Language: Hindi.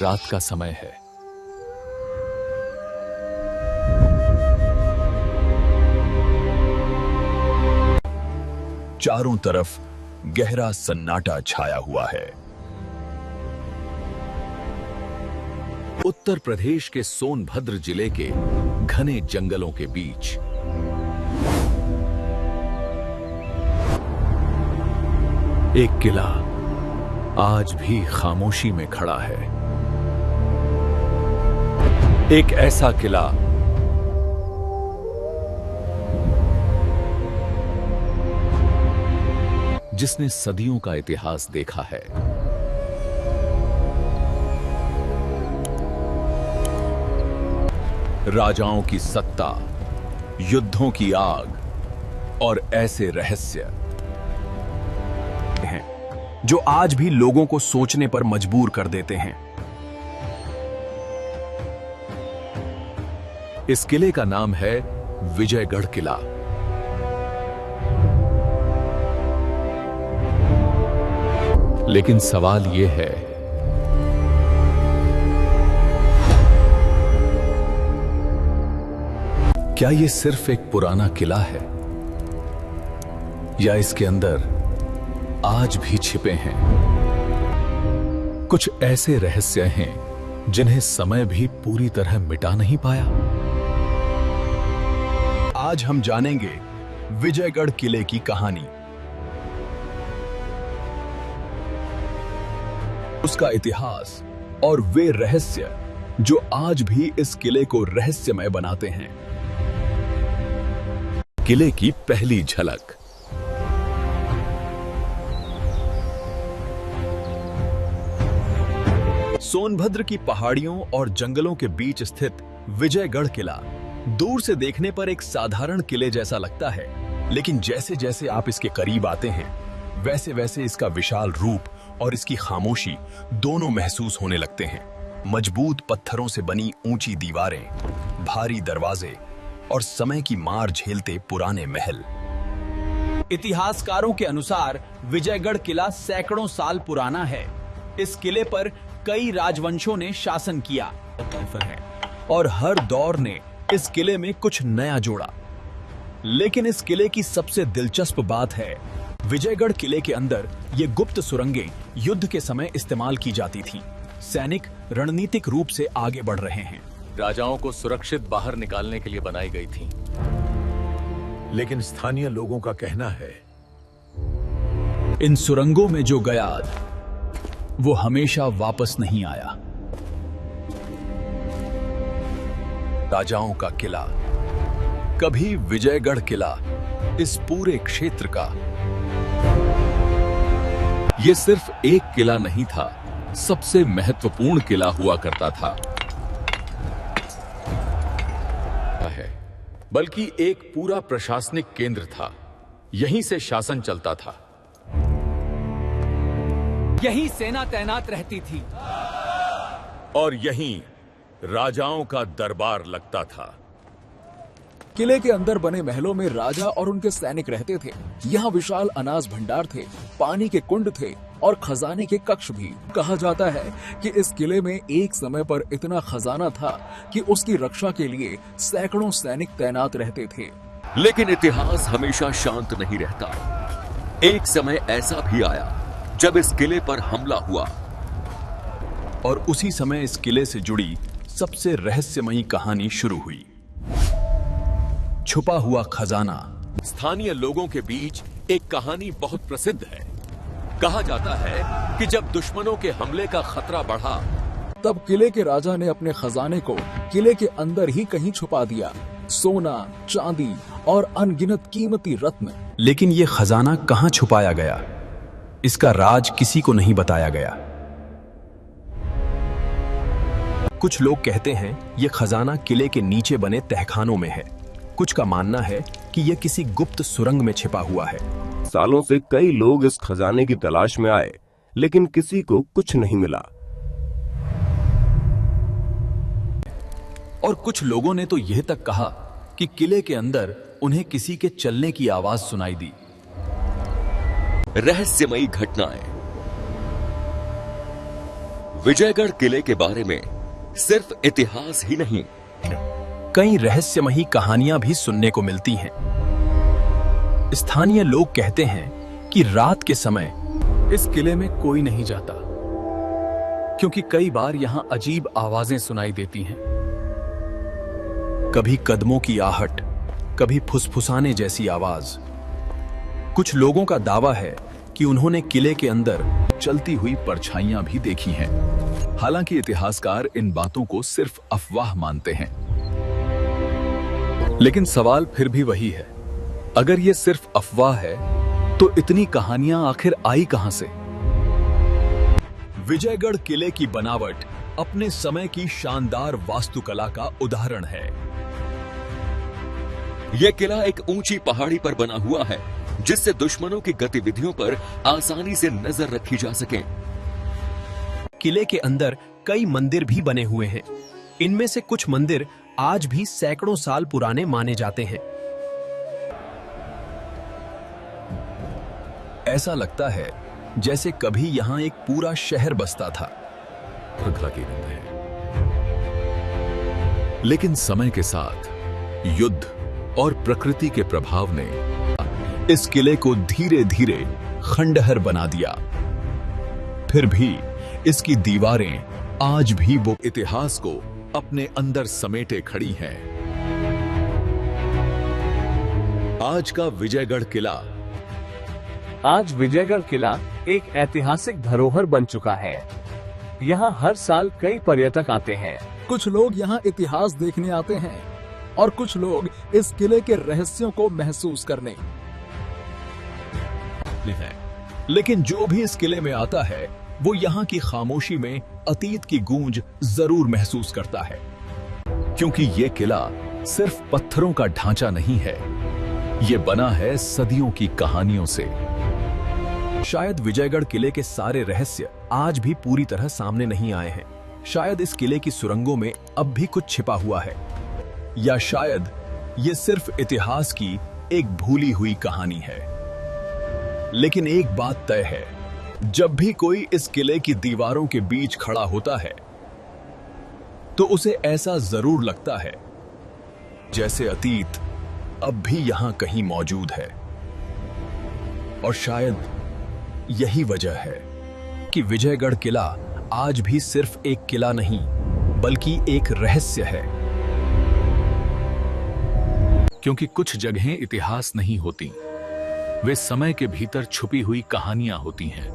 रात का समय है। चारों तरफ गहरा सन्नाटा छाया हुआ है। उत्तर प्रदेश के सोनभद्र जिले के घने जंगलों के बीच एक किला आज भी खामोशी में खड़ा है। एक ऐसा किला जिसने सदियों का इतिहास देखा है। राजाओं की सत्ता, युद्धों की आग और ऐसे रहस्य हैं जो आज भी लोगों को सोचने पर मजबूर कर देते हैं। इस किले का नाम है विजयगढ़ किला। लेकिन सवाल यह है, क्या यह सिर्फ एक पुराना किला है या इसके अंदर आज भी छिपे हैं कुछ ऐसे रहस्य हैं जिन्हें समय भी पूरी तरह मिटा नहीं पाया? आज हम जानेंगे विजयगढ़ किले की कहानी, उसका इतिहास और वे रहस्य जो आज भी इस किले को रहस्यमय बनाते हैं। किले की पहली झलक। सोनभद्र की पहाड़ियों और जंगलों के बीच स्थित विजयगढ़ किला दूर से देखने पर एक साधारण किले जैसा लगता है, लेकिन जैसे जैसे आप इसके करीब आते हैं वैसे वैसे इसका विशाल रूप और इसकी खामोशी दोनों महसूस होने लगते हैं। मजबूत पत्थरों से बनी ऊंची दीवारें, भारी दरवाजे और समय की मार झेलते पुराने महल। इतिहासकारों के अनुसार विजयगढ़ किला सैकड़ों साल पुराना है। इस किले पर कई राजवंशों ने शासन किया और हर दौर ने इस किले में कुछ नया जोड़ा। लेकिन इस किले की सबसे दिलचस्प बात है, विजयगढ़ किले के अंदर ये गुप्त सुरंगें युद्ध के समय इस्तेमाल की जाती थीं। सैनिक रणनीतिक रूप से आगे बढ़ रहे हैं। राजाओं को सुरक्षित बाहर निकालने के लिए बनाई गई थी। लेकिन स्थानीय लोगों का कहना है इन सुरंगों में जो गया वो हमेशा वापस नहीं आया। राजाओं का किला, कभी विजयगढ़ किला इस पूरे क्षेत्र का यह सिर्फ एक किला नहीं था, सबसे महत्वपूर्ण किला हुआ करता था, बल्कि एक पूरा प्रशासनिक केंद्र था। यहीं से शासन चलता था। यहीं सेना तैनात रहती थी और यहीं राजाओं का दरबार लगता था। किले के अंदर बने महलों में राजा और उनके सैनिक रहते थे। यहाँ विशाल अनाज भंडार थे, पानी के कुंड थे और खजाने के कक्ष भी। कहा जाता है कि इस किले में एक समय पर इतना खजाना था कि उसकी रक्षा के लिए सैकड़ों सैनिक तैनात रहते थे। लेकिन इतिहास हमेशा शांत नहीं रहता। एक समय ऐसा भी आया जब इस किले पर हमला हुआ और उसी समय इस किले से जुड़ी सबसे रहस्यमयी कहानी शुरू हुई। छुपा हुआ खजाना। स्थानीय लोगों के बीच एक कहानी बहुत प्रसिद्ध है। कहा जाता है कि जब दुश्मनों के हमले का खतरा बढ़ा, तब किले के राजा ने अपने खजाने को किले के अंदर ही कहीं छुपा दिया। सोना, चांदी और अनगिनत कीमती रत्न। लेकिन ये खजाना कहाँ छुपाया गया, इसका राज किसी को नहीं बताया गया। कुछ लोग कहते हैं ये खजाना किले के नीचे बने तहखानों में है। कुछ का मानना है कि यह किसी गुप्त सुरंग में छिपा हुआ है। सालों से कई लोग इस खजाने की तलाश में आए, लेकिन किसी को कुछ नहीं मिला। और कुछ लोगों ने तो यह तक कहा कि किले के अंदर उन्हें किसी के चलने की आवाज सुनाई दी। रहस्यमयी घटनाएं। विजयगढ़ किले के बारे में सिर्फ इतिहास ही नहीं, कई रहस्यमयी कहानियां भी सुनने को मिलती हैं। स्थानीय लोग कहते हैं कि रात के समय इस किले में कोई नहीं जाता, क्योंकि कई बार यहां अजीब आवाजें सुनाई देती हैं। कभी कदमों की आहट, कभी फुसफुसाने जैसी आवाज। कुछ लोगों का दावा है कि उन्होंने किले के अंदर चलती हुई परछाइयां भी देखी हैं। हालांकि इतिहासकार इन बातों को सिर्फ अफवाह मानते हैं। लेकिन सवाल फिर भी वही है, अगर ये सिर्फ अफवाह है तो इतनी कहानियां आखिर आई कहां से? विजयगढ़ किले की बनावट अपने समय की शानदार वास्तुकला का उदाहरण है। यह किला एक ऊंची पहाड़ी पर बना हुआ है, जिससे दुश्मनों की गतिविधियों पर आसानी से नजर रखी जा सके। किले के अंदर कई मंदिर भी बने हुए हैं। इनमें से कुछ मंदिर आज भी सैकड़ों साल पुराने माने जाते हैं। ऐसा लगता है जैसे कभी यहां एक पूरा शहर बसता था। लेकिन समय के साथ युद्ध और प्रकृति के प्रभाव ने इस किले को धीरे धीरे खंडहर बना दिया। फिर भी इसकी दीवारें आज भी वो इतिहास को अपने अंदर समेटे खड़ी हैं। आज का विजयगढ़ किला, आज विजयगढ़ किला एक ऐतिहासिक धरोहर बन चुका है। यहाँ हर साल कई पर्यटक आते हैं। कुछ लोग यहाँ इतिहास देखने आते हैं और कुछ लोग इस किले के रहस्यों को महसूस करने। लेकिन जो भी इस किले में आता है वो यहाँ की खामोशी में अतीत की गूंज जरूर महसूस करता है, क्योंकि ये किला सिर्फ पत्थरों का ढांचा नहीं है, ये बना है सदियों की कहानियों से। शायद विजयगढ़ किले के सारे रहस्य आज भी पूरी तरह सामने नहीं आए हैं। शायद इस किले की सुरंगों में अब भी कुछ छिपा हुआ है, या शायद ये सिर्फ इतिहास की एक भूली हुई कहानी है। लेकिन एक बात तय है, जब भी कोई इस किले की दीवारों के बीच खड़ा होता है तो उसे ऐसा जरूर लगता है जैसे अतीत अब भी यहां कहीं मौजूद है। और शायद यही वजह है कि विजयगढ़ किला आज भी सिर्फ एक किला नहीं, बल्कि एक रहस्य है। क्योंकि कुछ जगहें इतिहास नहीं होती, वे समय के भीतर छुपी हुई कहानियां होती हैं।